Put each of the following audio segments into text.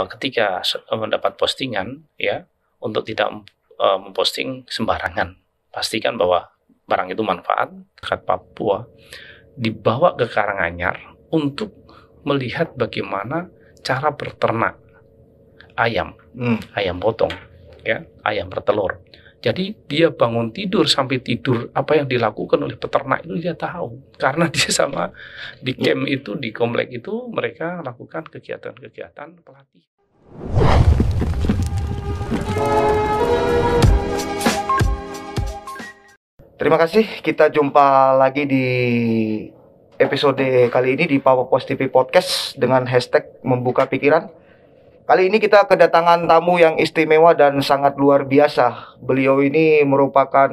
ketika mendapat postingan ya, untuk tidak memposting sembarangan. Pastikan bahwa barang itu manfaat dekat Papua, dibawa ke Karanganyar untuk melihat bagaimana cara berternak ayam, ayam potong, ya, ayam bertelur. Jadi dia bangun tidur sampai tidur apa yang dilakukan oleh peternak itu dia tahu, karena dia sama di camp itu, di komplek itu mereka lakukan kegiatan-kegiatan pelatihan. Terima kasih, kita jumpa lagi di episode kali ini di Papua Post TV Podcast dengan hashtag membuka pikiran. Kali ini kita kedatangan tamu yang istimewa dan sangat luar biasa. Beliau ini merupakan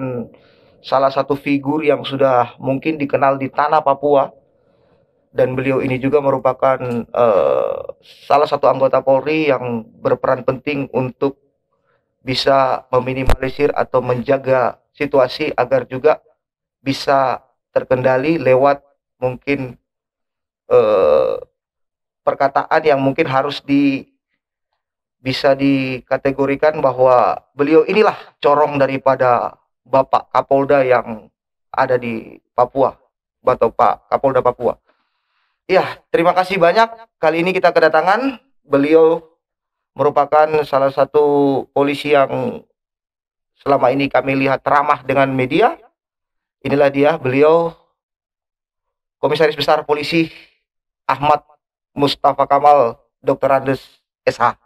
salah satu figur yang sudah mungkin dikenal di tanah Papua. Dan beliau ini juga merupakan salah satu anggota Polri yang berperan penting untuk bisa meminimalisir atau menjaga situasi agar juga bisa terkendali lewat mungkin perkataan yang mungkin harus bisa dikategorikan bahwa beliau inilah corong daripada Bapak Kapolda yang ada di Papua atau Pak Kapolda Papua. Ya, terima kasih banyak. Kali ini kita kedatangan beliau merupakan salah satu polisi yang selama ini kami lihat ramah dengan media. Inilah dia, beliau Komisaris Besar Polisi Ahmad Mustafa Kamal Dr. Andes SH.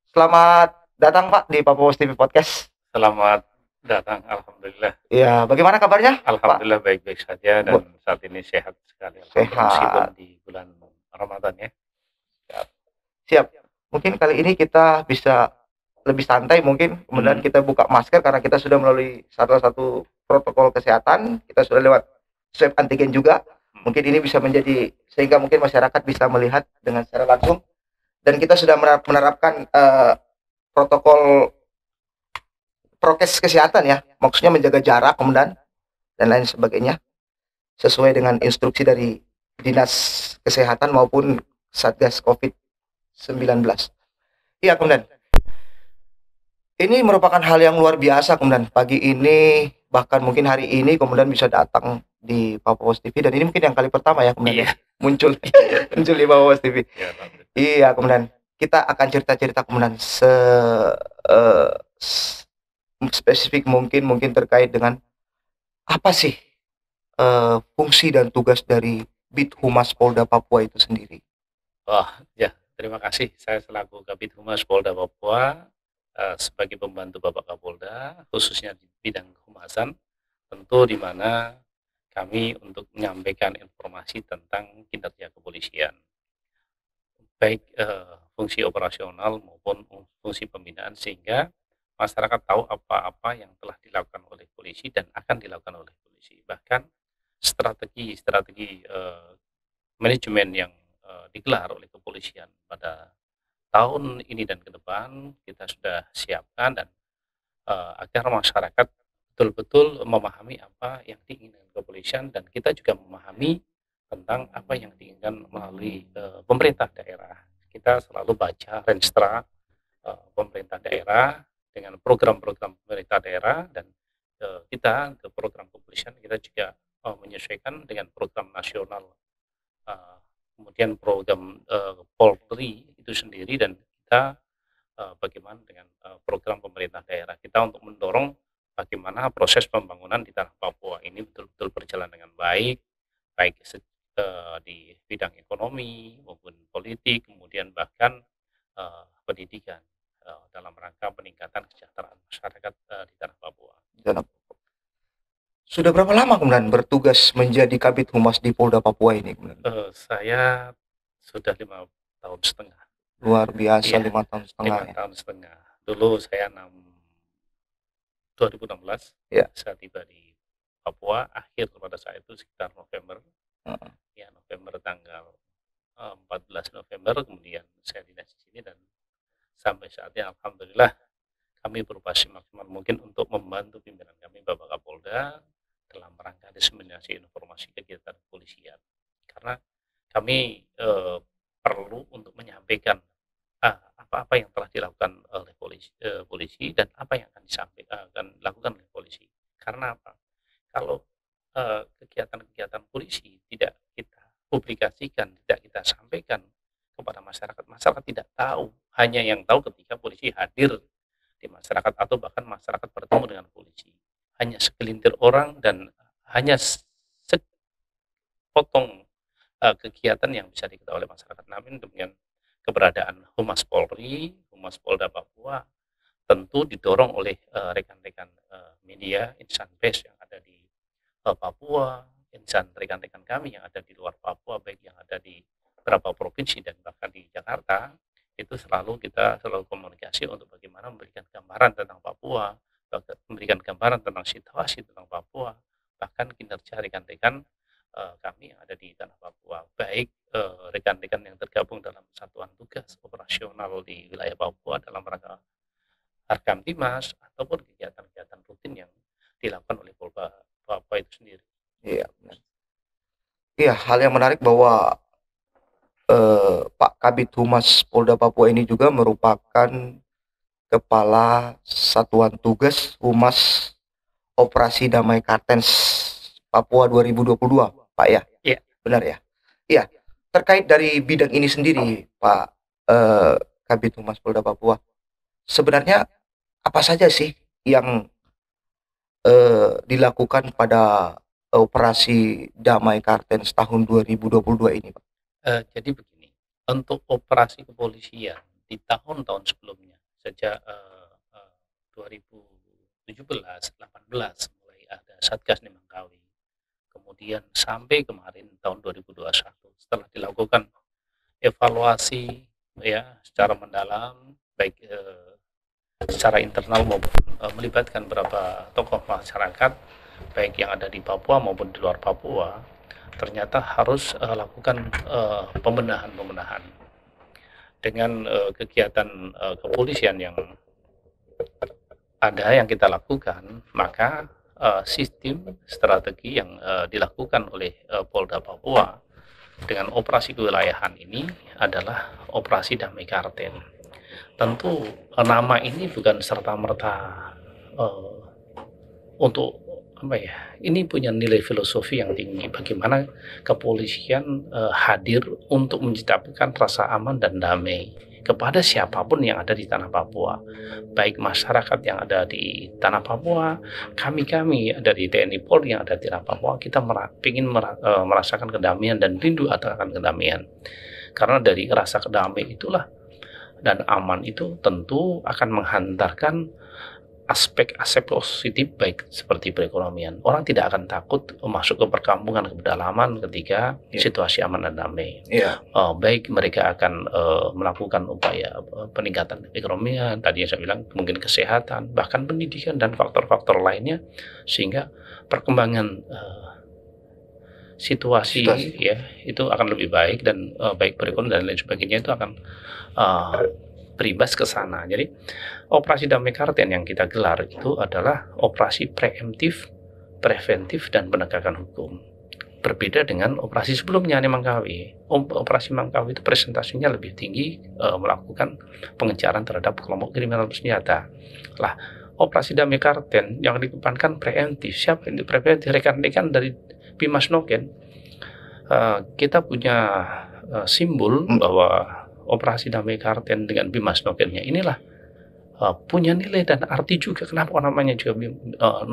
Selamat datang Pak di Papua TV Podcast. Selamat datang, alhamdulillah. Ya, bagaimana kabarnya? Alhamdulillah baik-baik saja dan saat ini sehat sekali. Sehat. Meskipun di bulan Ramadan ya. Siap. Mungkin kali ini kita bisa lebih santai mungkin, kemudian kita buka masker karena kita sudah melalui salah satu protokol kesehatan, kita sudah lewat swab antigen juga. Mungkin ini bisa menjadi sehingga mungkin masyarakat bisa melihat dengan secara langsung, dan kita sudah menerapkan protokol prokes kesehatan ya, maksudnya menjaga jarak kemudian dan lain sebagainya sesuai dengan instruksi dari Dinas Kesehatan maupun Satgas COVID-19. Iya, kemudian ini merupakan hal yang luar biasa, kemudian pagi ini bahkan mungkin hari ini kemudian bisa datang di Papua Post TV, dan ini mungkin yang kali pertama ya kemudian muncul di Papua Post TV. Iya, kemudian kita akan cerita-cerita kemudian spesifik mungkin terkait dengan apa sih fungsi dan tugas dari Bid Humas Polda Papua itu sendiri. Ya, terima kasih. Saya selaku Kabid Humas Polda Papua sebagai pembantu Bapak Kapolda, khususnya di bidang kehumasan, tentu di mana kami untuk menyampaikan informasi tentang kinerja kepolisian, baik fungsi operasional maupun fungsi pembinaan, sehingga masyarakat tahu apa-apa yang telah dilakukan oleh polisi dan akan dilakukan oleh polisi. Bahkan strategi manajemen yang digelar oleh kepolisian pada tahun ini dan ke depan kita sudah siapkan, dan agar masyarakat betul-betul memahami apa yang diinginkan kepolisian, dan kita juga memahami tentang apa yang diinginkan melalui pemerintah daerah. Kita selalu baca renstra pemerintah daerah dengan program-program pemerintah daerah, dan kita ke program kepolisian kita juga menyesuaikan dengan program nasional, kemudian program Polri itu sendiri, dan kita bagaimana dengan program pemerintah daerah kita untuk mendorong bagaimana proses pembangunan di tanah Papua ini betul-betul berjalan dengan baik di bidang ekonomi maupun politik, kemudian bahkan pendidikan dalam rangka peningkatan kesejahteraan masyarakat di tanah Papua. Sudah berapa lama kemudian bertugas menjadi Kabid Humas di Polda Papua ini? Saya sudah 5 tahun setengah. Luar biasa, 5 tahun setengah. 5 tahun setengah. Dulu saya 2016 saya tiba di Papua, akhir pada saat itu sekitar November. Ya, November tanggal 14 November, kemudian saya dinas di sini, dan sampai saat ini alhamdulillah kami berupaya maksimal mungkin untuk membantu pimpinan kami Bapak Kapolda dalam rangka diseminasi informasi kegiatan kepolisian, karena kami perlu untuk menyampaikan apa-apa yang telah dilakukan oleh polisi dan apa yang akan dilakukan oleh polisi. Karena apa? Kalau kegiatan-kegiatan polisi tidak kita publikasikan, tidak kita sampaikan kepada masyarakat, masyarakat tidak tahu. Hanya yang tahu ketika polisi hadir di masyarakat atau bahkan masyarakat bertemu dengan polisi. Hanya segelintir orang dan hanya sepotong kegiatan yang bisa diketahui oleh masyarakat. Namun dengan keberadaan Humas Polri, Humas Polda Papua tentu didorong oleh rekan-rekan media, insan pers yang ada di Papua, insan rekan-rekan kami yang ada di luar Papua, baik yang ada di beberapa provinsi dan bahkan di Jakarta, itu kita selalu komunikasi untuk bagaimana memberikan gambaran tentang Papua, memberikan gambaran tentang situasi tentang Papua, bahkan kinerja rekan-rekan kami yang ada di tanah Papua, baik rekan-rekan yang tergabung dalam satuan tugas operasional di wilayah Papua dalam rangka Harkamtimas ataupun kegiatan-kegiatan rutin yang dilakukan oleh Polda Papua itu sendiri. Iya, benar. Iya, hal yang menarik bahwa Pak Kabid Humas Polda Papua ini juga merupakan Kepala Satuan Tugas Humas Operasi Damai Kartens Papua 2022, Pak ya? Iya. Benar ya? Iya. Terkait dari bidang ini sendiri, Pak Kabid Humas Polda Papua, sebenarnya apa saja sih yang dilakukan pada operasi Damai Kartens tahun 2022 ini, Pak? Jadi begini, untuk operasi kepolisian di tahun-tahun sebelumnya, sejak 2017-18 mulai ada Satgas Nemangkawi, kemudian sampai kemarin tahun 2021 setelah dilakukan evaluasi ya secara mendalam, baik secara internal maupun melibatkan beberapa tokoh masyarakat baik yang ada di Papua maupun di luar Papua, ternyata harus lakukan pembenahan dengan kegiatan kepolisian yang ada yang kita lakukan, maka sistem strategi yang dilakukan oleh Polda Papua dengan operasi kewilayahan ini adalah operasi Damai Karten. Tentu nama ini bukan serta-merta untuk apa ya, ini punya nilai filosofi yang tinggi, bagaimana kepolisian hadir untuk menciptakan rasa aman dan damai kepada siapapun yang ada di tanah Papua, baik masyarakat yang ada di tanah Papua, kami ada di TNI Polri yang ada di tanah Papua, kita ingin merasakan kedamaian dan rindu akan kedamaian, karena dari rasa kedamaian itulah dan aman itu tentu akan menghantarkan aspek-aspek positif baik seperti perekonomian. Orang tidak akan takut masuk ke perkampungan, ke pedalaman ketika situasi aman dan damai. Baik mereka akan melakukan upaya peningkatan ekonomi, tadi yang saya bilang mungkin kesehatan, bahkan pendidikan dan faktor-faktor lainnya, sehingga perkembangan situasi ya itu akan lebih baik dan baik perekonomian dan lain sebagainya itu akan berimbas ke sana. Jadi operasi Damai Karten yang kita gelar itu adalah operasi preemptif, preventif dan penegakan hukum. Berbeda dengan operasi sebelumnya Nemangkawi. Operasi Nemangkawi itu presentasinya lebih tinggi, melakukan pengejaran terhadap kelompok kriminal bersenjata. Lah, operasi Damai Karten yang dikedepankan preemptif. Siapa yang preventif? Rekan-rekan dari Bimas Noken. Kita punya simbol bahwa operasi Damai Karten dengan Bimas Nokennya inilah punya nilai dan arti juga. Kenapa namanya juga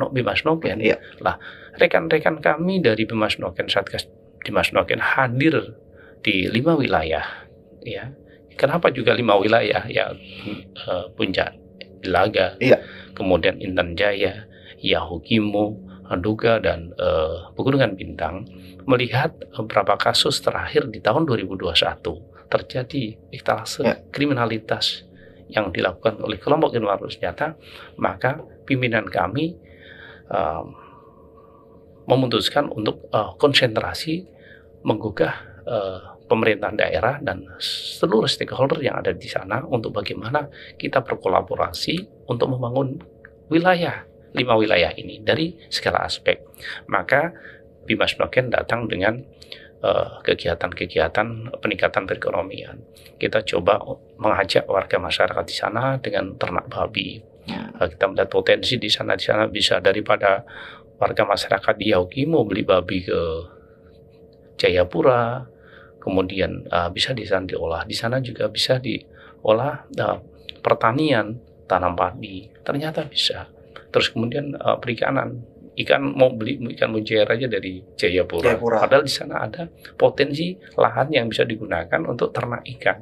Bimas Noken? Lah, rekan-rekan kami dari Bimas Noken, Satgas Bimas Noken hadir di 5 wilayah. Ya, kenapa juga 5 wilayah? Ya, Puncak, Ilaga, kemudian Intan Jaya, Yahukimo, Duga dan Pegunungan Bintang. Melihat beberapa kasus terakhir di tahun 2021 terjadi etalase kriminalitas yang dilakukan oleh kelompok kriminal bersenjata, maka pimpinan kami memutuskan untuk konsentrasi menggugah pemerintahan daerah dan seluruh stakeholder yang ada di sana untuk bagaimana kita berkolaborasi untuk membangun wilayah 5 wilayah ini dari segala aspek. Maka Bimas Noken datang dengan kegiatan-kegiatan peningkatan perekonomian. Kita coba mengajak warga masyarakat di sana dengan ternak babi. Kita melihat potensi di sana bisa daripada warga masyarakat di Yaukimo beli babi ke Jayapura, kemudian bisa di sana diolah. Di sana juga bisa diolah pertanian, tanam padi. Ternyata bisa. Terus kemudian perikanan. Ikan mau beli ikan mujair aja dari Jayapura. Padahal di sana ada potensi lahan yang bisa digunakan untuk ternak ikan.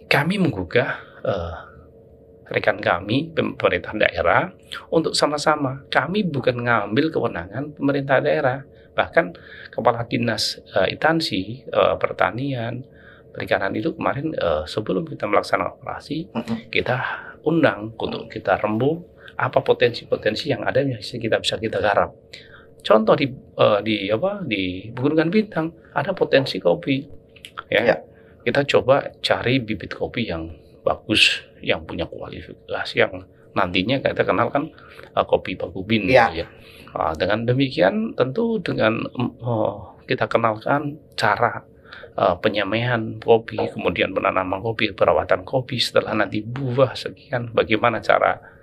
Kami menggugah rekan kami pemerintah daerah untuk sama-sama. Kami bukan ngambil kewenangan pemerintah daerah. Bahkan kepala dinas instansi pertanian, perikanan itu kemarin sebelum kita melaksanakan operasi, kita undang untuk kita rembuk apa potensi-potensi yang ada yang kita bisa garap. Contoh di Pegunungan Bintang ada potensi kopi, ya. Kita coba cari bibit kopi yang bagus, yang punya kualifikasi, yang nantinya kita kenal kan kopi Pakubin, gitu ya. Dengan demikian tentu dengan kita kenalkan cara penyemaian kopi, kemudian penanaman kopi, perawatan kopi setelah nanti buah sekian, bagaimana cara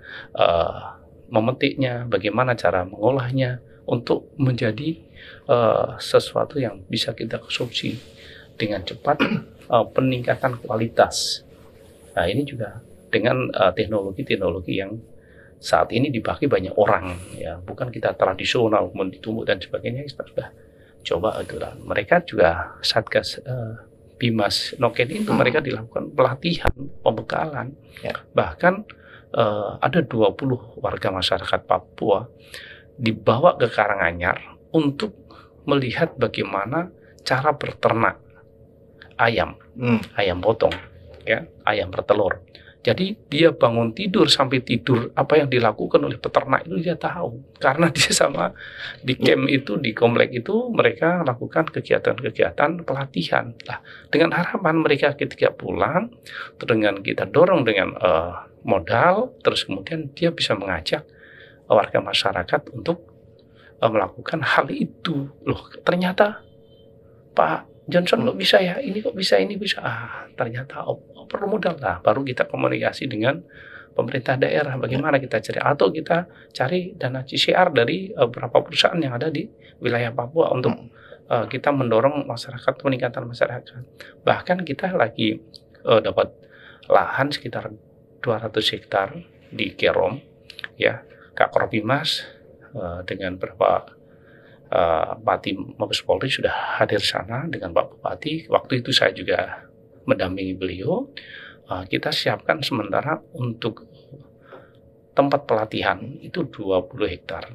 memetiknya, bagaimana cara mengolahnya untuk menjadi sesuatu yang bisa kita konsumsi dengan cepat, peningkatan kualitas. Nah, ini juga dengan teknologi-teknologi yang saat ini dipakai banyak orang, ya, bukan kita tradisional, kemudian ditumbuk dan sebagainya. Kita sudah coba aturan. Mereka juga Satgas Bimas Noken itu mereka dilakukan pelatihan, pembekalan, bahkan ada 20 warga masyarakat Papua dibawa ke Karanganyar untuk melihat bagaimana cara berternak ayam, ayam potong, ya, ayam bertelur. Jadi dia bangun tidur sampai tidur apa yang dilakukan oleh peternak itu dia tahu, karena dia sama di camp itu, di komplek itu mereka lakukan kegiatan-kegiatan pelatihan. Nah, dengan harapan mereka ketika pulang, dengan kita dorong dengan modal, terus kemudian dia bisa mengajak warga masyarakat untuk melakukan hal itu. Loh, ternyata Pak Johnson kok bisa ya, ini kok bisa, ini bisa. Ternyata perlu modal lah. Baru kita komunikasi dengan pemerintah daerah, bagaimana kita cari, atau kita cari dana CCR dari beberapa perusahaan yang ada di wilayah Papua untuk kita mendorong masyarakat, peningkatan masyarakat. Bahkan kita lagi dapat lahan sekitar 200 hektar di Kerom, ya. Kak Korbimas dengan beberapa Bupati Mabes Polri sudah hadir sana dengan Pak Bupati. Waktu itu saya juga mendampingi beliau. Kita siapkan sementara untuk tempat pelatihan itu 20 hektar.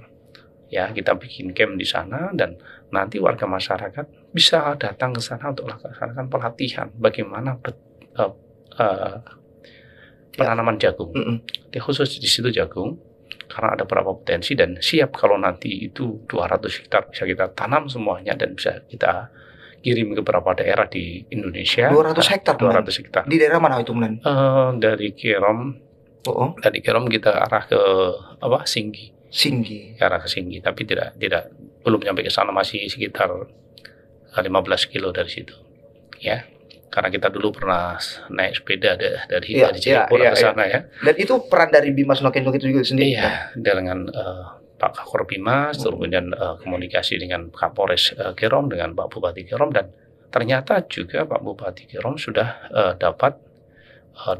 Ya, kita bikin camp di sana dan nanti warga masyarakat bisa datang ke sana untuk melaksanakan pelatihan bagaimana penanaman jagung. Khusus di situ jagung. Karena ada beberapa potensi dan siap kalau nanti itu 200 hektar bisa kita tanam semuanya dan bisa kita kirim ke beberapa daerah di Indonesia. 200 hektar? 200 hektar. Di daerah mana itu, Men? Dari Kerom. Dari Kerom kita arah ke Singgi. Arah ke Singgi, tapi belum sampai ke sana, masih sekitar 15 kilo dari situ. Ya. Karena kita dulu pernah naik sepeda dari Jayapura ke sana, ya. Dan itu peran dari Bimas Noken itu juga sendiri. Iya, dengan Pak Kakor Bimas, kemudian komunikasi dengan Kapolres Kerom, dengan Pak Bupati Kerom, dan ternyata juga Pak Bupati Kerom sudah dapat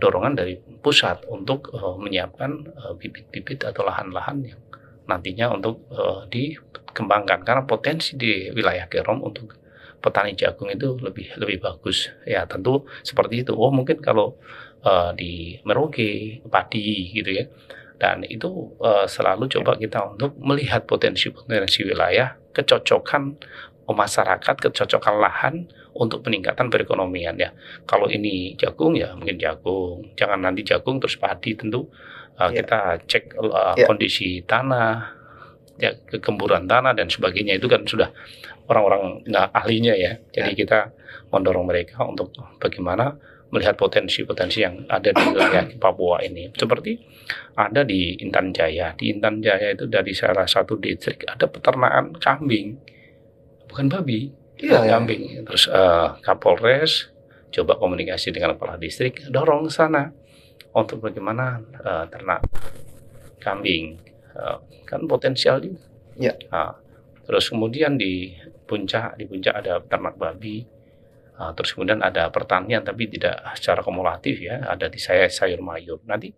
dorongan dari pusat untuk menyiapkan bibit-bibit atau lahan-lahan yang nantinya untuk dikembangkan, karena potensi di wilayah Kerom untuk petani jagung itu lebih bagus, ya. Tentu seperti itu. Mungkin kalau di Merauke padi gitu, ya, dan itu selalu coba kita untuk melihat potensi-potensi wilayah, kecocokan masyarakat, kecocokan lahan untuk peningkatan perekonomian, ya. Kalau ini jagung, ya mungkin jagung, jangan nanti jagung terus padi. Tentu kita cek kondisi tanah, ya, kegemburan tanah dan sebagainya, itu kan sudah orang-orang ahlinya, ya. Jadi kita mendorong mereka untuk bagaimana melihat potensi-potensi yang ada di wilayah Papua ini. Seperti ada di Intan Jaya. Di Intan Jaya itu dari salah satu distrik ada peternakan kambing, bukan babi. Iya, ya. kambing. Terus Kapolres coba komunikasi dengan kepala distrik, dorong ke sana untuk bagaimana ternak kambing, kan potensial juga. Ya. Nah, terus kemudian di puncak ada ternak babi. Terus kemudian ada pertanian tapi tidak secara kumulatif ya, ada di sayur mayur. Nanti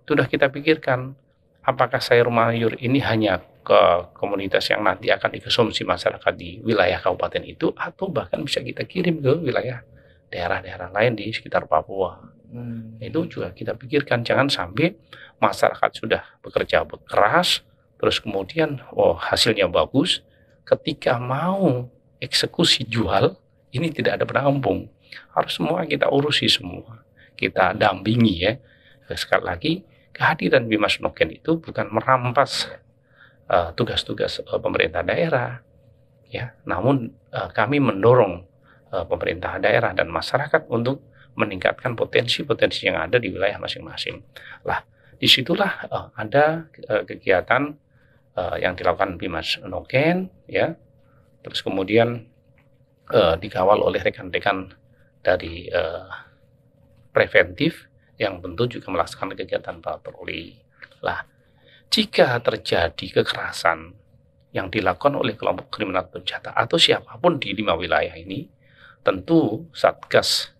sudah kita pikirkan apakah sayur mayur ini hanya ke komunitas yang nanti akan dikonsumsi masyarakat di wilayah kabupaten itu, atau bahkan bisa kita kirim ke wilayah daerah-daerah lain di sekitar Papua. Itu juga kita pikirkan, jangan sampai masyarakat sudah bekerja keras, terus kemudian hasilnya bagus, ketika mau eksekusi jual, ini tidak ada penampung. Harus semua kita urusi semua, kita dampingi ya. Sekali lagi, kehadiran Bimas Noken itu bukan merampas tugas-tugas pemerintah daerah, ya. Namun kami mendorong pemerintah daerah dan masyarakat untuk meningkatkan potensi-potensi yang ada di wilayah masing-masing. Lah, disitulah ada kegiatan yang dilakukan Bimas Noken, ya. Terus kemudian dikawal oleh rekan-rekan dari preventif yang tentu juga melaksanakan kegiatan patroli. Lah, jika terjadi kekerasan yang dilakukan oleh kelompok kriminal bersenjata atau siapapun di 5 wilayah ini, tentu Satgas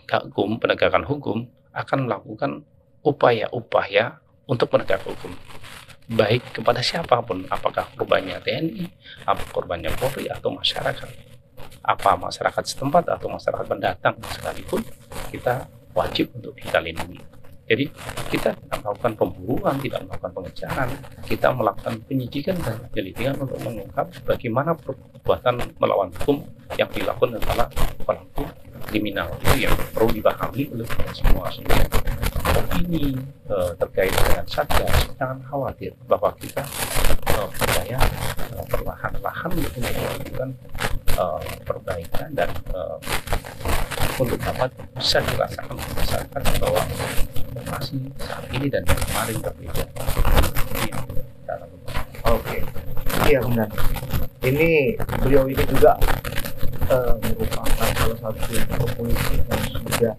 Gakum penegakan hukum akan melakukan upaya-upaya untuk menegakkan hukum, baik kepada siapapun, apakah korbannya TNI, apa korbannya Polri atau masyarakat, apa masyarakat setempat atau masyarakat pendatang sekalipun, kita wajib untuk kita lindungi. Jadi kita tidak melakukan pemburuan, tidak melakukan pengejaran, kita melakukan penyidikan dan penyelidikan untuk mengungkap bagaimana perbuatan melawan hukum yang dilakukan adalah pelaku kriminal. Itu yang perlu dipahami oleh semua. Ini terkait dengan Satgas, jangan khawatir bahwa kita percaya perlahan-lahan untuk melakukan perbaikan dan untuk dapat bisa dirasakan masyarakat bahwa masih saat ini dan kemarin berbeda. Oke, iya benar. Ini beliau ini juga merupakan salah satu polisi yang sudah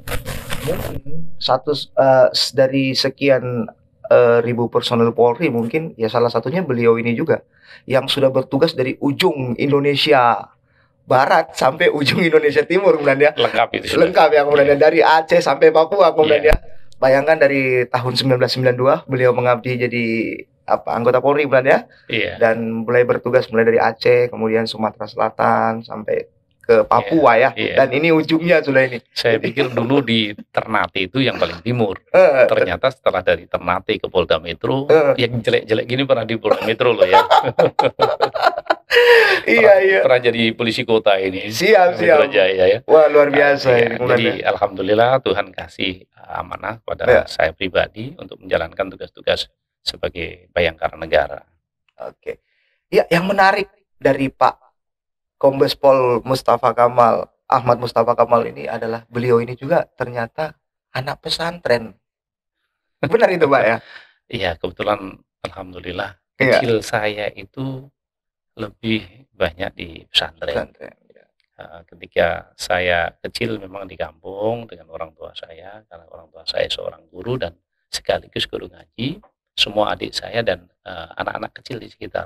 mungkin dari sekian ribu personel Polri, mungkin ya salah satunya beliau ini juga yang sudah bertugas dari ujung Indonesia Barat sampai ujung Indonesia Timur, kemudian ya. Lengkap itu. Lengkap ya, kemudian dari Aceh sampai Papua, kemudian ya. Bayangkan dari tahun 1992 beliau mengabdi jadi anggota Polri, kemudian ya. Dan mulai bertugas mulai dari Aceh, kemudian Sumatera Selatan sampai ke Papua ya. Dan ini ujungnya sudah ini. Saya pikir dulu di Ternate itu yang paling timur. Ternyata setelah dari Ternate ke Polda Metro, yang jelek-jelek gini pernah di Polda Metro loh ya. Iya. Pernah jadi polisi kota ini. Siap. Jaya, ya. Wah, luar biasa. Jadi alhamdulillah Tuhan kasih amanah pada saya pribadi untuk menjalankan tugas-tugas sebagai Bayangkara Negara. Oke. Ya, yang menarik dari Pak Kombes Pol Ahmad Mustafa Kamal ini adalah beliau ini juga ternyata anak pesantren. Benar itu, Pak ya? Iya, kebetulan alhamdulillah kecil saya itu lebih banyak di pesantren. Ketika saya kecil memang di kampung dengan orang tua saya, karena orang tua saya seorang guru dan sekaligus guru ngaji. Semua adik saya dan anak-anak kecil di sekitar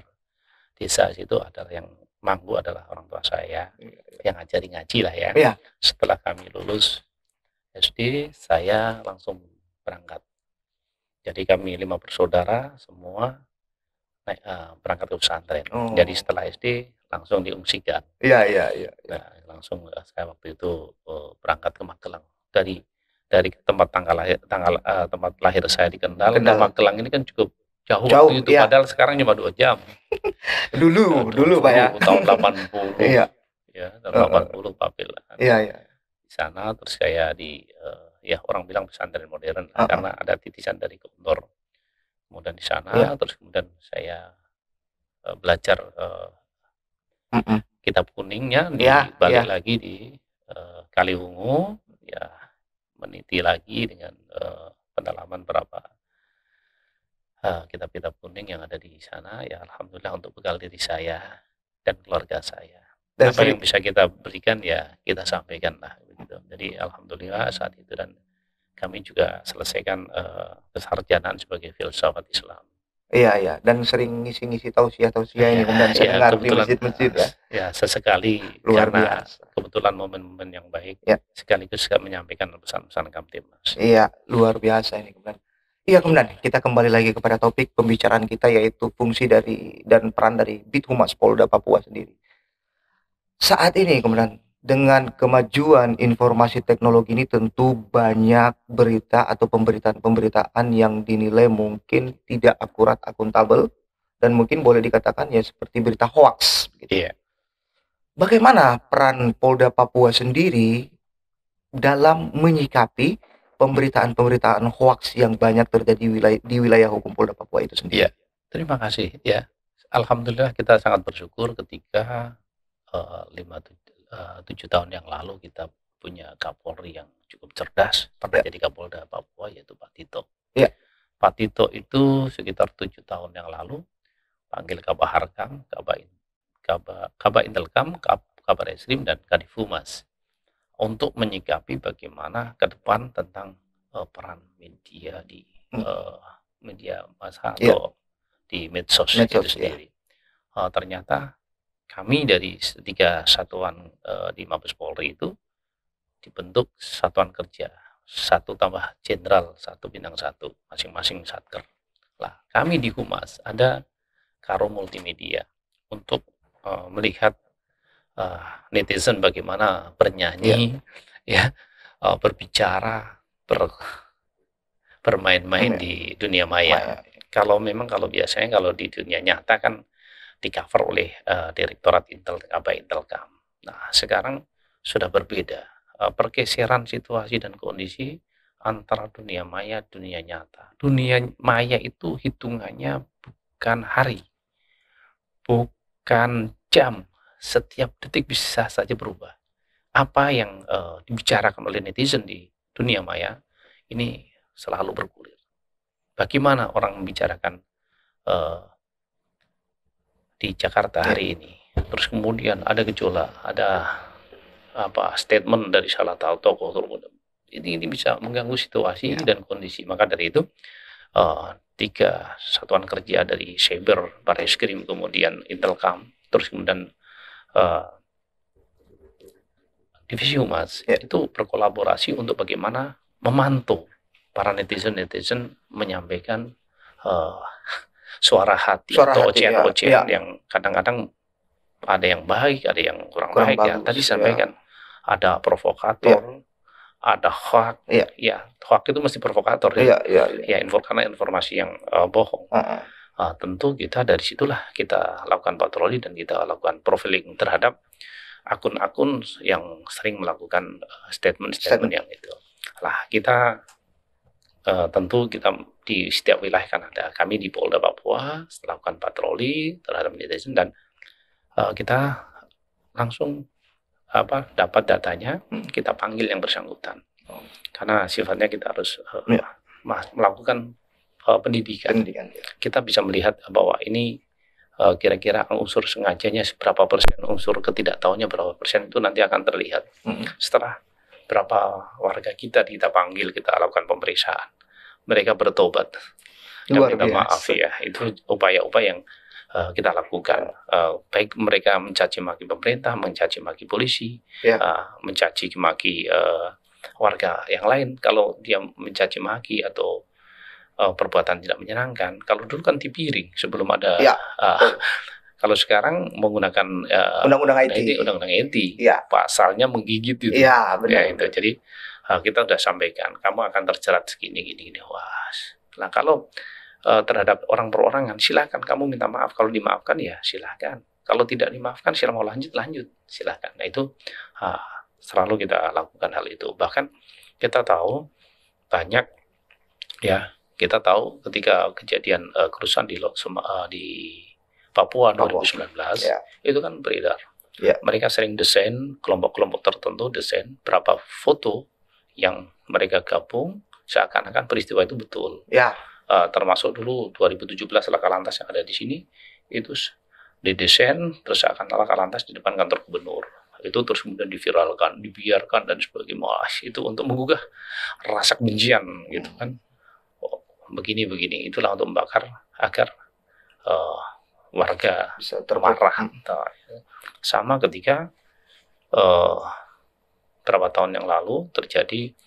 desa situ adalah yang manggu adalah orang tua saya, yang ngajari ngaji lah ya. Setelah kami lulus SD, saya langsung berangkat. Jadi kami 5 bersaudara semua berangkat ke pesantren. Jadi setelah SD langsung diungsikan. Iya. Nah, langsung saya waktu itu berangkat ke Magelang dari tempat tempat lahir saya di Kendal. Magelang ini kan cukup jauh waktu itu, padahal sekarang cuma 2 jam. dulu Pak ya. Tahun 80. Iya. Ya, tahun 80 Papil. Iya. Di sana terus saya orang bilang pesantren modern karena ada titisan dari Guntur. Kemudian di sana terus kemudian saya belajar kitab kuningnya balik lagi di Kaliwungu, ya meniti lagi dengan pendalaman berapa kitab-kitab kuning yang ada di sana, ya alhamdulillah untuk bekal diri saya dan keluarga saya. Dan Apa yang sering bisa kita berikan ya kita sampaikan lah begitu. Jadi alhamdulillah saat itu, dan kami juga selesaikan kesarjanaan sebagai filsafat Islam. iya, dan sering ngisi-ngisi tausiah-tausiah ini kemudian saya Ya dengar di kebetulan masjid-masjid ya. ya sesekali Luar karena biasa. kebetulan momen-momen yang baik Ya. sekaligus kami menyampaikan pesan-pesan Kamtibmas. Iya, luar biasa ini kemudian. Iya, kemudian kita kembali lagi kepada topik pembicaraan kita, yaitu fungsi dari dan peran dari Bithumas Polda Papua sendiri. Saat ini kemudian dengan kemajuan informasi teknologi ini tentu banyak berita atau pemberitaan-pemberitaan yang dinilai mungkin tidak akurat, akuntabel, dan mungkin boleh dikatakan ya seperti berita hoaks gitu. Iya. Bagaimana peran Polda Papua sendiri dalam menyikapi pemberitaan-pemberitaan hoaks yang banyak terjadi di wilayah hukum Polda Papua itu sendiri? Iya, terima kasih ya. Alhamdulillah kita sangat bersyukur ketika 7 tahun yang lalu kita punya Kapolri yang cukup cerdas, pernah jadi Kapolda Papua, yaitu Pak Tito. Ya. Pak Tito itu sekitar 7 tahun yang lalu panggil Kabah Harkam, Kabah Intelkam, Kabar Eskrim, dan Kadifumas untuk menyikapi bagaimana ke depan tentang peran media di media massa atau di medsos itu sendiri. Ternyata kami dari 3 satuan di Mabes Polri itu dibentuk satuan kerja, 1 tambah jenderal, 1 bintang 1, masing-masing satker. Lah, kami di Humas ada Karo Multimedia untuk melihat netizen bagaimana bernyanyi, berbicara, bermain-main di dunia maya. Kalau biasanya kalau di dunia nyata kan di cover oleh Direktorat Intelkam. Nah, sekarang sudah berbeda. Pergeseran situasi dan kondisi antara dunia maya, dunia nyata. Dunia maya itu hitungannya bukan hari, bukan jam. Setiap detik bisa saja berubah. Apa yang dibicarakan oleh netizen di dunia maya ini selalu bergulir. Bagaimana orang membicarakan di Jakarta hari ini, terus kemudian ada gejolak, ada statement dari salah satu tokoh, ini bisa mengganggu situasi dan kondisi. Maka dari itu 3 satuan kerja dari Cyber, Bareskrim, kemudian Intelkam, terus kemudian Divisi Humas itu berkolaborasi untuk bagaimana memantau para netizen menyampaikan suara hati atau ocehan yang kadang-kadang ada yang baik, ada yang kurang baik. Bagus, tadi sampaikan ada provokator, ada hoax. Hoax itu mesti provokator. Karena informasi yang bohong. Tentu kita dari situlah kita lakukan patroli dan kita lakukan profiling terhadap akun-akun yang sering melakukan statement yang itu. Lah, kita tentu kita di setiap wilayah kan ada, kami di Polda Papua melakukan patroli terhadap netizen, dan kita langsung dapat datanya, kita panggil yang bersangkutan karena sifatnya kita harus melakukan pendidikan. Kita bisa melihat bahwa ini kira-kira unsur sengajanya seberapa persen, unsur ketidaktahuannya berapa persen, itu nanti akan terlihat setelah berapa warga kita panggil, kita lakukan pemeriksaan, mereka bertobat, kami minta maaf ya. Itu upaya-upaya yang kita lakukan, baik mereka mencaci maki pemerintah, mencaci maki polisi, mencaci maki warga yang lain. Kalau dia mencaci maki atau perbuatan tidak menyenangkan, kalau dulu kan dipiring sebelum ada kalau sekarang menggunakan undang-undang IT, pasalnya menggigit itu. Itu. Jadi kita sudah sampaikan, kamu akan terjerat segini. Wah. Nah, kalau terhadap orang perorangan, silakan kamu minta maaf. Kalau dimaafkan ya silakan. Kalau tidak dimaafkan, silakan mau lanjut, silakan. Nah, itu selalu kita lakukan hal itu. Bahkan kita tahu banyak kita tahu ketika kejadian kerusuhan di Papua 2019 itu kan beredar. Mereka sering desain, kelompok-kelompok tertentu desain berapa foto yang mereka gabung seakan-akan peristiwa itu betul. Termasuk dulu 2017 Laka Lantas yang ada di sini itu didesain terus akan laka lantas di depan kantor gubernur. Itu terus kemudian diviralkan, dibiarkan dan sebagainya. Itu untuk menggugah rasa kebencian gitu kan. Oh, begini itulah untuk membakar agar warga Bisa marah. Sama ketika beberapa tahun yang lalu terjadi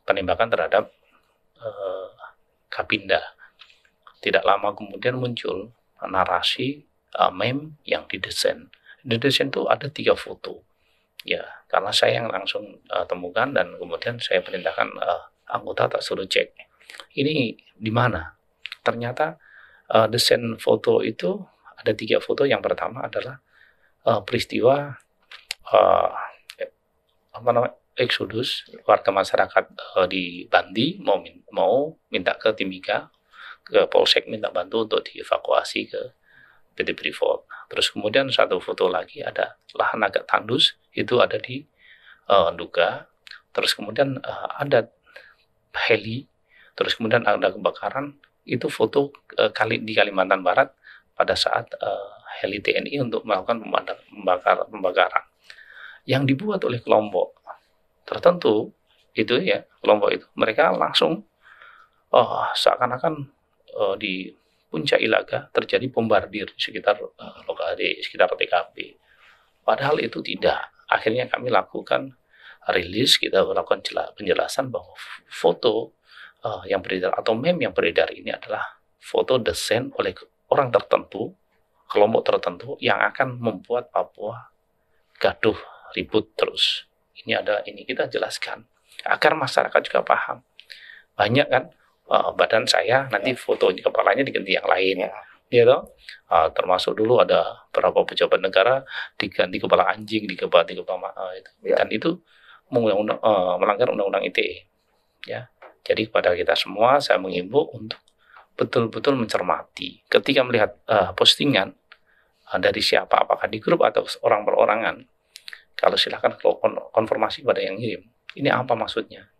penembakan terhadap Kapinda. Tidak lama kemudian muncul narasi meme yang didesain. Didesain itu ada 3 foto. Ya, karena saya yang langsung temukan dan kemudian saya perintahkan anggota tak suruh cek. Ini di mana? Ternyata desain foto itu ada 3 foto. Yang pertama adalah peristiwa eksodus warga masyarakat di Bandi mau minta ke Timika, ke Polsek minta bantu untuk dievakuasi ke PT Freeport. Terus kemudian satu foto lagi ada lahan agak tandus, itu ada di Nduga. Terus kemudian ada heli, terus kemudian ada kebakaran. Itu foto di Kalimantan Barat pada saat heli TNI untuk melakukan pembakaran yang dibuat oleh kelompok tertentu. Itu ya, kelompok itu mereka langsung seakan-akan di Puncak Ilaga terjadi bombardir di sekitar lokasi, sekitar TKP. Padahal itu tidak. Akhirnya kami lakukan rilis, kita lakukan penjelasan bahwa foto yang beredar atau meme yang beredar ini adalah foto desain oleh orang tertentu, kelompok tertentu yang akan membuat Papua gaduh, ribut terus. Ini kita jelaskan agar masyarakat juga paham. Banyak kan badan saya nanti foto kepalanya diganti yang lain, gitu. Termasuk dulu ada beberapa pejabat negara diganti kepala anjing, diganti kepala itu. Dan itu melanggar undang-undang ITE. Ya, jadi kepada kita semua saya menghimbau untuk betul-betul mencermati ketika melihat postingan dari siapa, apakah di grup atau orang perorangan. Kalau silakan konfirmasi pada yang ngirim. Ini apa maksudnya?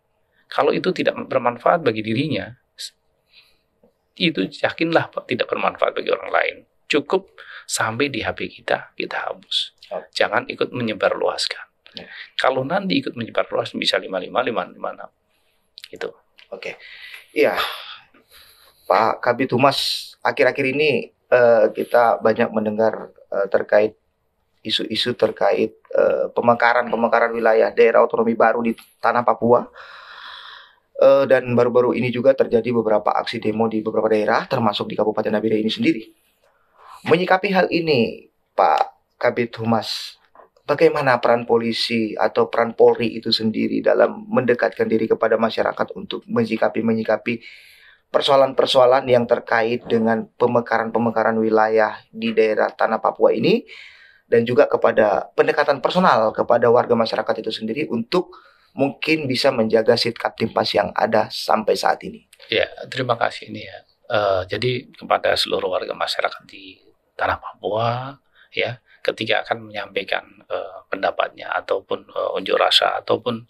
Kalau itu tidak bermanfaat bagi dirinya, itu yakinlah tidak bermanfaat bagi orang lain. Cukup sampai di HP kita hapus. Jangan ikut menyebarluaskan. Kalau nanti ikut menyebarluaskan bisa 5556. Itu. Oke. Iya. Pak Kabid Humas, akhir-akhir ini kita banyak mendengar terkait isu-isu terkait pemekaran wilayah daerah otonomi baru di tanah Papua. Dan baru-baru ini juga terjadi beberapa aksi demo di beberapa daerah, termasuk di Kabupaten Nabire ini sendiri. Menyikapi hal ini, Pak Kabid Humas, bagaimana peran polisi atau peran Polri itu sendiri dalam mendekatkan diri kepada masyarakat untuk menyikapi persoalan-persoalan yang terkait dengan pemekaran wilayah di daerah tanah Papua ini, dan juga kepada pendekatan personal kepada warga masyarakat itu sendiri untuk mungkin bisa menjaga sikap timpas yang ada sampai saat ini. Ya, terima kasih ini ya. Jadi kepada seluruh warga masyarakat di tanah Papua, ya, ketika akan menyampaikan pendapatnya ataupun unjuk rasa ataupun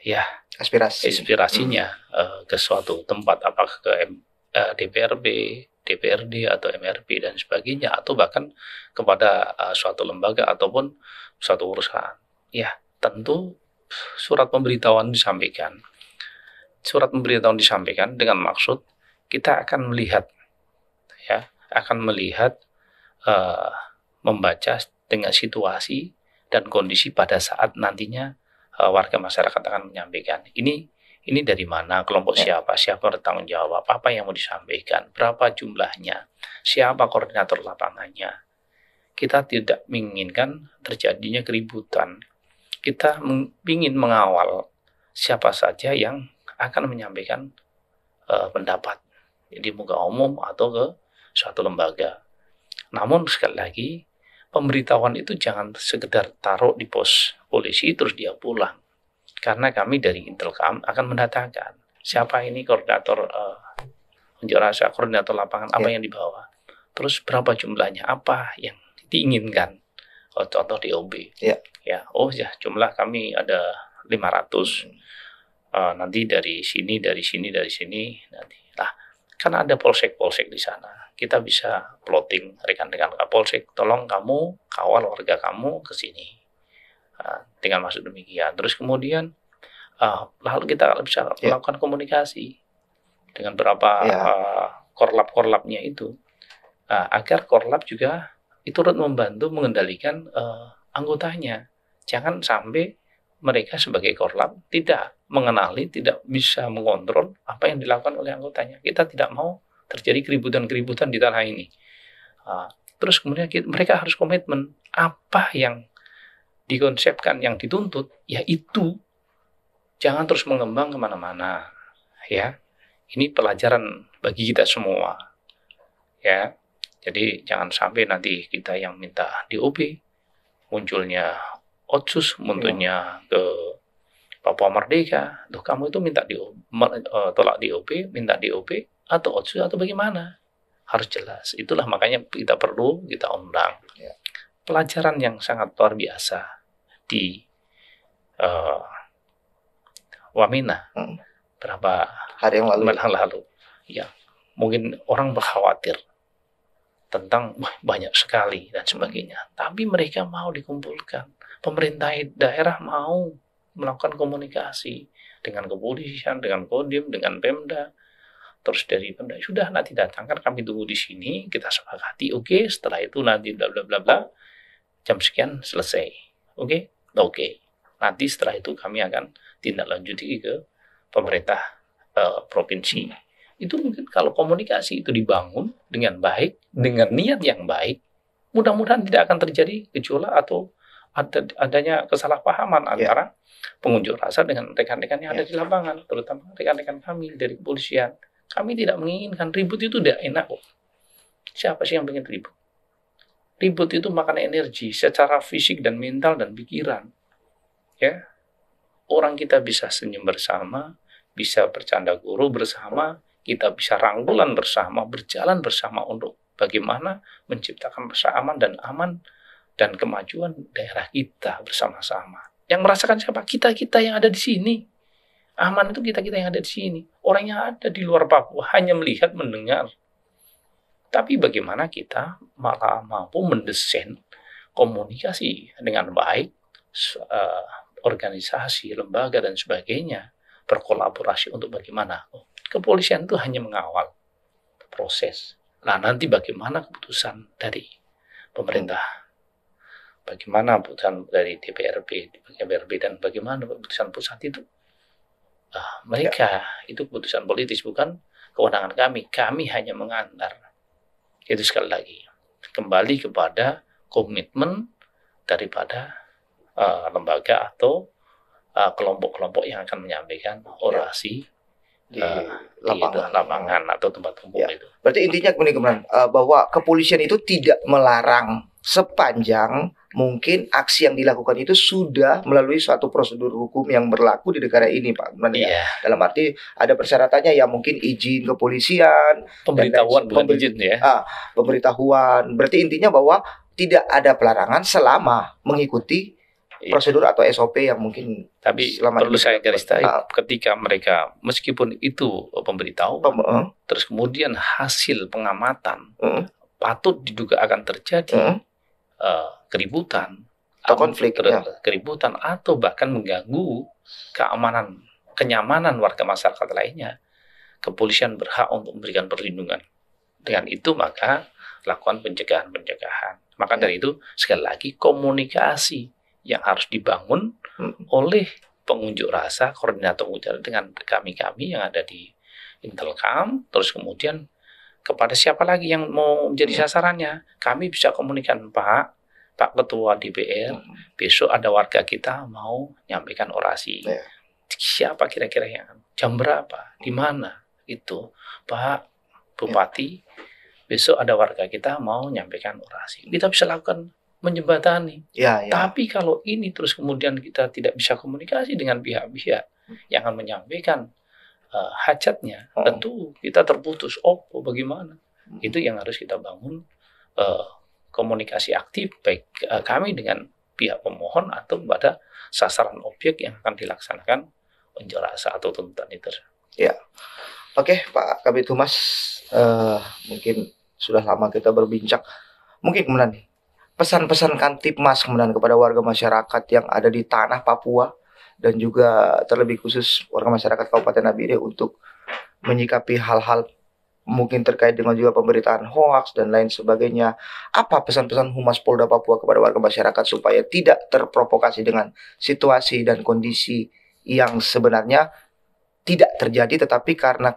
ya aspirasinya ke suatu tempat, apakah ke DPRB, DPRD atau MRP dan sebagainya, atau bahkan kepada suatu lembaga ataupun suatu urusan, ya tentu surat pemberitahuan disampaikan. Surat pemberitahuan disampaikan dengan maksud kita akan melihat, ya, membaca dengan situasi dan kondisi pada saat nantinya warga masyarakat akan menyampaikan. Ini dari mana, kelompok siapa bertanggung jawab, apa yang mau disampaikan, berapa jumlahnya, siapa koordinator lapangannya. Kita tidak menginginkan terjadinya keributan. Kita ingin mengawal siapa saja yang akan menyampaikan pendapat di muka umum atau ke suatu lembaga. Namun sekali lagi, pemberitahuan itu jangan sekedar taruh di pos polisi terus dia pulang. Karena kami dari Intelkam akan mendatangkan siapa ini koordinator unjuk rasa, koordinator lapangan, apa yang dibawa, terus berapa jumlahnya, apa yang diinginkan. Contoh DOB, jumlah kami ada 500, nanti dari sini nanti. Nah, Karena ada polsek-polsek di sana. Kita bisa plotting rekan-rekan Kapolsek, tolong kamu kawal warga kamu ke sini. Dengan maksud demikian. Terus kemudian lalu kita bisa melakukan komunikasi dengan beberapa korlap-korlapnya itu, agar korlap juga turut membantu mengendalikan anggotanya. Jangan sampai mereka sebagai korlap tidak mengenali, tidak bisa mengontrol apa yang dilakukan oleh anggotanya. Kita tidak mau terjadi keributan-keributan di tanah ini. Terus kemudian mereka harus komitmen apa yang dikonsepkan, yang dituntut, ya itu. Jangan terus mengembang kemana-mana. Ya, ini pelajaran bagi kita semua. Ya, jadi jangan sampai nanti kita yang minta DOP, munculnya Otsus, munculnya ke Papua Merdeka, tuh kamu itu minta tolak DOP, minta DOP atau Otsus atau bagaimana? Harus jelas. Itulah makanya kita perlu kita undang. Pelajaran yang sangat luar biasa di Wamena berapa hari yang lalu. Ya, mungkin orang berkhawatir tentang banyak sekali dan sebagainya, tapi mereka mau dikumpulkan. Pemerintah daerah mau melakukan komunikasi dengan kepolisian, dengan Kodim, dengan Pemda. Terus dari Pemda, sudah nanti datangkan, kami tunggu di sini, kita sepakati, oke, setelah itu nanti bla bla bla bla, jam sekian selesai. Oke. Nanti setelah itu kami akan tindak lanjuti ke pemerintah provinsi. Itu mungkin kalau komunikasi itu dibangun dengan baik, dengan niat yang baik, mudah-mudahan tidak akan terjadi gejolak atau adanya kesalahpahaman antara pengunjuk rasa dengan rekan-rekan yang ada di lapangan, terutama rekan-rekan kami dari kepolisian. Kami tidak menginginkan ribut, itu tidak enak kok. Siapa sih yang ingin ribut? Ribut itu makan energi secara fisik dan mental dan pikiran. Ya, orang kita bisa senyum bersama, bisa bercanda guru bersama, kita bisa rangkulan bersama, berjalan bersama untuk bagaimana menciptakan rasa aman dan kemajuan daerah kita bersama-sama. Yang merasakan siapa? Kita yang ada di sini. Aman itu kita yang ada di sini. Orang yang ada di luar Papua hanya melihat, mendengar. Tapi bagaimana kita malah mampu mendesain komunikasi dengan baik, organisasi, lembaga, dan sebagainya, berkolaborasi untuk bagaimana. Kepolisian itu hanya mengawal proses. Nah, nanti bagaimana keputusan dari pemerintah, bagaimana keputusan dari DPRB dan bagaimana keputusan pusat itu. Mereka itu keputusan politis, bukan kewenangan kami. Kami hanya mengantar. Itu sekali lagi kembali kepada komitmen daripada lembaga atau kelompok-kelompok yang akan menyampaikan orasi di lapangan atau tempat umum itu. Berarti intinya kemudian bahwa kepolisian itu tidak melarang sepanjang mungkin aksi yang dilakukan itu sudah melalui suatu prosedur hukum yang berlaku di negara ini, Pak. Dalam arti ada persyaratannya, ya mungkin izin kepolisian, pemberitahuan, bukan izin ya. Pemberitahuan. Berarti intinya bahwa tidak ada pelarangan selama mengikuti prosedur atau SOP yang mungkin. Tapi perlu saya garis bawahi, ketika mereka meskipun itu pemberitahuan, terus kemudian hasil pengamatan patut diduga akan terjadi keributan atau konflik, keributan atau bahkan mengganggu kenyamanan warga masyarakat lainnya, kepolisian berhak untuk memberikan perlindungan. Dengan itu maka lakukan pencegahan. Maka dari itu sekali lagi komunikasi yang harus dibangun oleh pengunjuk rasa, koordinator dengan kami yang ada di Intelkam, terus kemudian kepada siapa lagi yang mau menjadi sasarannya, kami bisa komunikasikan, Pak Ketua DPR, besok ada warga kita mau nyampaikan orasi. Siapa kira-kira yang jam berapa, di mana itu, Pak Bupati, besok ada warga kita mau nyampaikan orasi. Kita bisa lakukan menjembatani. Tapi kalau ini terus kemudian kita tidak bisa komunikasi dengan pihak-pihak yang akan menyampaikan hajatnya, tentu kita terputus. Bagaimana? Itu yang harus kita bangun, komunikasi aktif baik kami dengan pihak pemohon atau pada sasaran objek yang akan dilaksanakan unjuk rasa atau tuntutan itu. Oke, Pak Kabid Humas, mungkin sudah lama kita berbincang. Mungkin kemudian pesan-pesan Kamtibmas kemudian kepada warga masyarakat yang ada di tanah Papua dan juga terlebih khusus warga masyarakat Kabupaten Nabire untuk menyikapi hal-hal mungkin terkait dengan juga pemberitaan hoaks dan lain sebagainya. Apa pesan-pesan Humas Polda Papua kepada warga masyarakat supaya tidak terprovokasi dengan situasi dan kondisi yang sebenarnya tidak terjadi, tetapi karena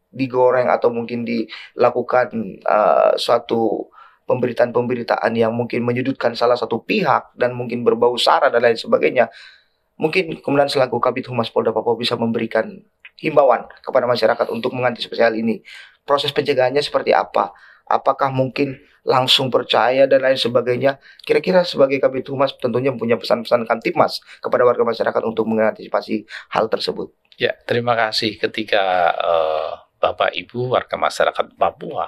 digoreng atau mungkin dilakukan suatu pemberitaan-pemberitaan yang mungkin menyudutkan salah satu pihak dan mungkin berbau sara dan lain sebagainya. Mungkin kemudian selaku Kabid Humas Polda Papua bisa memberikan himbauan kepada masyarakat untuk mengantisipasi hal ini. Proses pencegahannya seperti apa? Apakah mungkin langsung percaya dan lain sebagainya? Kira-kira sebagai Kabid Humas tentunya punya pesan-pesan Kamtibmas kepada warga masyarakat untuk mengantisipasi hal tersebut. Ya, terima kasih. Ketika Bapak Ibu warga masyarakat Papua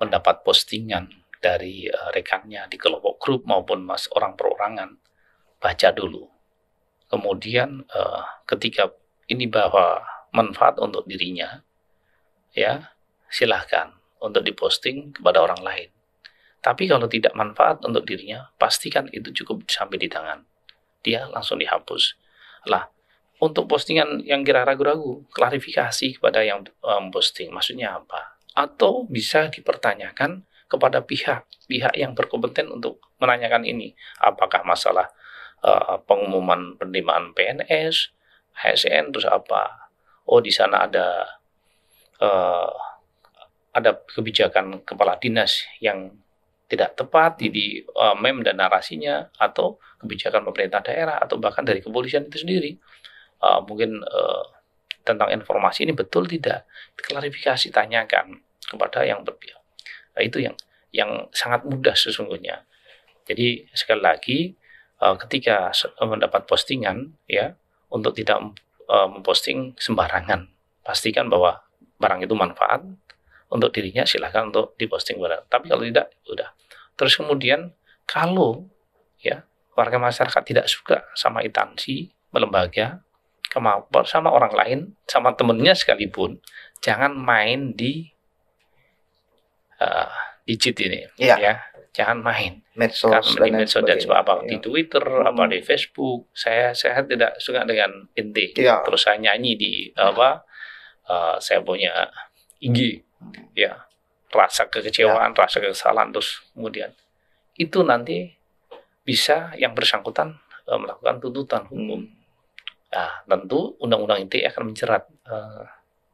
mendapat postingan dari rekannya di kelompok grup maupun orang perorangan, baca dulu. Kemudian ketika ini bahwa manfaat untuk dirinya, ya silahkan untuk diposting kepada orang lain. Tapi kalau tidak manfaat untuk dirinya, pastikan itu cukup sampai di tangan. Dia langsung dihapus. Lah, untuk postingan yang kira ragu-ragu, klarifikasi kepada yang posting, maksudnya apa? Atau bisa dipertanyakan kepada pihak yang berkompeten untuk menanyakan ini. Apakah masalah pengumuman penerimaan PNS, ASN, terus apa? Oh, di sana ada kebijakan kepala dinas yang tidak tepat di mem dan narasinya, atau kebijakan pemerintah daerah, atau bahkan dari kepolisian itu sendiri. Mungkin tentang informasi ini betul tidak, klarifikasi, tanyakan kepada yang berpihak. Nah, itu yang sangat mudah sesungguhnya. Jadi sekali lagi, ketika mendapat postingan, ya, untuk tidak memposting sembarangan, pastikan bahwa barang itu manfaat untuk dirinya, silahkan untuk diposting barang. Tapi kalau tidak, udah. Terus kemudian kalau ya warga masyarakat tidak suka sama instansi, lembaga, kemampuan sama orang lain, sama temennya sekalipun, jangan main di digit ini, ya. Jangan main Medsos di medsos dan apa di Twitter, apa di Facebook. Saya tidak suka dengan inti. Terus saya nyanyi di saya punya IG, ya, rasa kekecewaan, rasa kesalahan, terus kemudian itu nanti bisa yang bersangkutan melakukan tuntutan hukum. Nah, tentu undang-undang ITE akan menjerat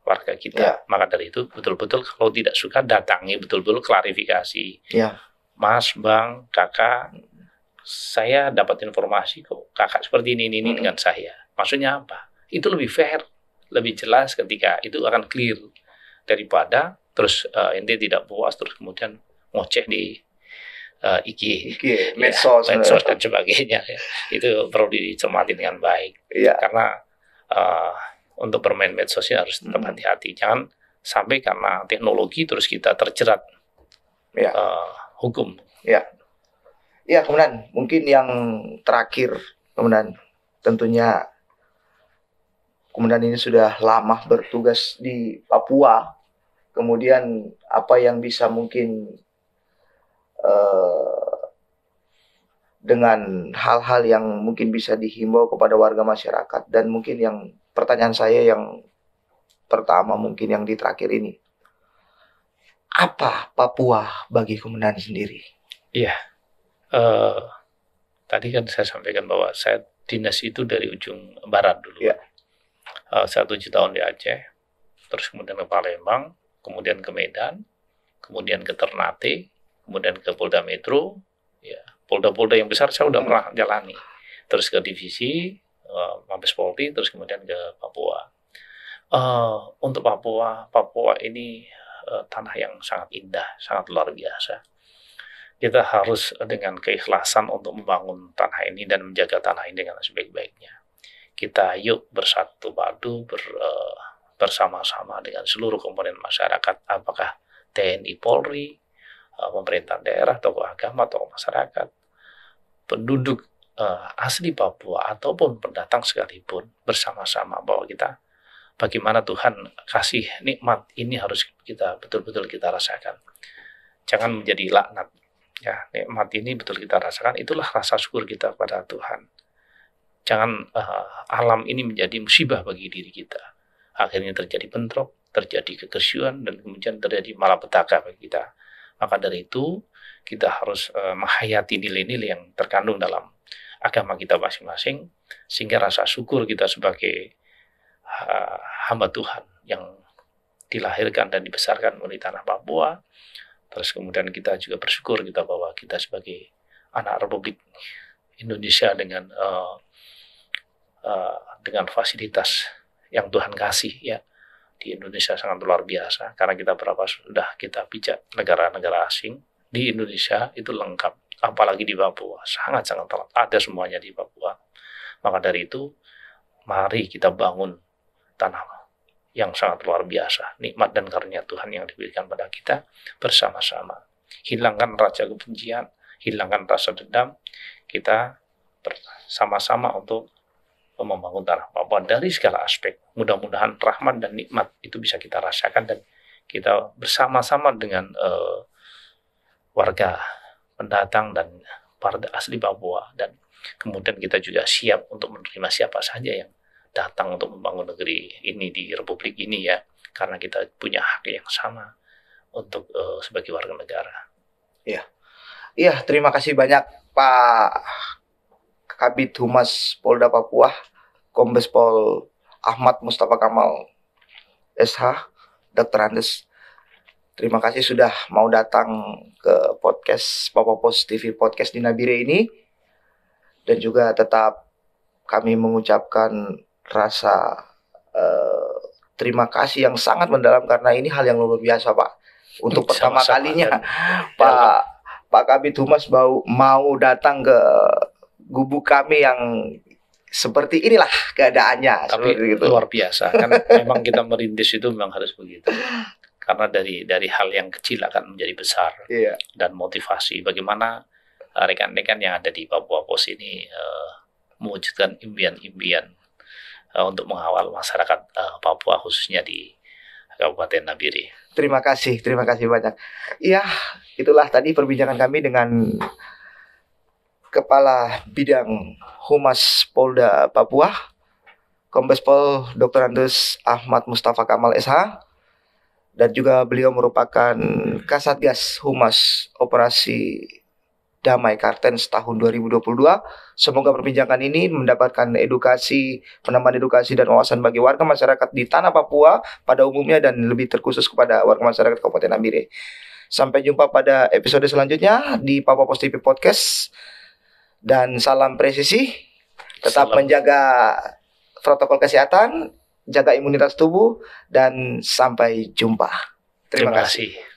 warga kita. Maka dari itu betul-betul kalau tidak suka, datangi betul-betul klarifikasi. Mas, Bang, Kakak, saya dapat informasi kok Kakak seperti ini dengan saya. Maksudnya apa? Itu lebih fair, lebih jelas ketika itu akan clear daripada terus ente tidak puas terus kemudian ngoceh di IG, medsos dan sebagainya. Ya. Itu perlu dicermati dengan baik. Karena untuk bermain medsosnya harus tetap hati-hati. Jangan sampai karena teknologi terus kita terjerat hukum. Ya, kemudian mungkin yang terakhir, kemudian tentunya kemudian ini sudah lama bertugas di Papua. Kemudian apa yang bisa mungkin dengan hal-hal yang mungkin bisa dihimbau kepada warga masyarakat, dan mungkin yang pertanyaan saya yang pertama mungkin yang di terakhir ini, apa Papua bagi komandan sendiri? Iya, tadi kan saya sampaikan bahwa saya dinas itu dari ujung barat dulu. Saya 7 tahun di Aceh, terus kemudian ke Palembang, kemudian ke Medan, kemudian ke Ternate, kemudian ke Polda Metro, ya, Polda-polda yang besar saya udah pernah jalani, terus ke divisi Mabes Polri, terus kemudian ke Papua. Untuk Papua ini tanah yang sangat indah, sangat luar biasa. Kita harus dengan keikhlasan untuk membangun tanah ini dan menjaga tanah ini dengan sebaik-baiknya. Kita yuk bersatu padu, bersama-sama dengan seluruh komponen masyarakat, apakah TNI, Polri, pemerintah daerah, tokoh agama, tokoh masyarakat, penduduk asli Papua ataupun pendatang sekalipun, bersama-sama bahwa kita bagaimana Tuhan kasih nikmat ini harus kita betul-betul kita rasakan. Jangan menjadi laknat. Ya, nikmat ini betul kita rasakan, itulah rasa syukur kita kepada Tuhan. Jangan alam ini menjadi musibah bagi diri kita. Akhirnya terjadi bentrok, terjadi kekesyuan, dan kemudian terjadi malapetaka bagi kita. Maka dari itu, kita harus menghayati nilai-nilai yang terkandung dalam agama kita masing-masing, sehingga rasa syukur kita sebagai hamba Tuhan yang dilahirkan dan dibesarkan di tanah Papua. Terus kemudian kita juga bersyukur kita bahwa kita sebagai anak Republik Indonesia dengan fasilitas yang Tuhan kasih ya di Indonesia sangat luar biasa, karena kita sudah kita pijak negara-negara asing di Indonesia itu lengkap, apalagi di Papua sangat-sangat ada semuanya di Papua. Maka dari itu mari kita bangun tanah yang sangat luar biasa, nikmat dan karunia Tuhan yang diberikan pada kita bersama-sama. Hilangkan rasa kebencian, hilangkan rasa dendam, kita bersama-sama untuk membangun tanah Papua dari segala aspek. Mudah-mudahan rahmat dan nikmat itu bisa kita rasakan, dan kita bersama-sama dengan warga pendatang dan warga asli Papua, dan kemudian kita juga siap untuk menerima siapa saja yang datang untuk membangun negeri ini di Republik ini ya, karena kita punya hak yang sama untuk sebagai warga negara. Iya, terima kasih banyak Pak Kabid Humas Polda Papua, Kombes Pol Ahmad Mustafa Kamal SH, Dr. Andes. Terima kasih sudah mau datang ke podcast Papa Pos TV Podcast di Nabire ini, dan juga tetap kami mengucapkan rasa terima kasih yang sangat mendalam, karena ini hal yang luar biasa Pak. Untuk pertama kalinya Pak Kabid Humas mau datang ke gubuk kami yang seperti inilah keadaannya. Tapi gitu. Luar biasa kan. Memang kita merintis itu memang harus begitu, karena dari hal yang kecil akan menjadi besar. Iya. Dan motivasi bagaimana rekan-rekan yang ada di Papua Pos ini mewujudkan impian-impian untuk mengawal masyarakat Papua, khususnya di Kabupaten Nabire. Terima kasih banyak. Iya, itulah tadi perbincangan kami dengan Kepala Bidang Humas Polda Papua, Kombes Pol Dr. Andes Ahmad Mustafa Kamal SH, dan juga beliau merupakan Kasatgas Humas Operasi Damai Kartens tahun 2022. Semoga perbincangan ini mendapatkan penambahan edukasi dan wawasan bagi warga masyarakat di tanah Papua pada umumnya, dan lebih terkhusus kepada warga masyarakat Kabupaten Nabire. Sampai jumpa pada episode selanjutnya di Papa Pos TV Podcast, dan salam presisi. Tetap menjaga protokol kesehatan, jaga imunitas tubuh, dan sampai jumpa. Terima kasih.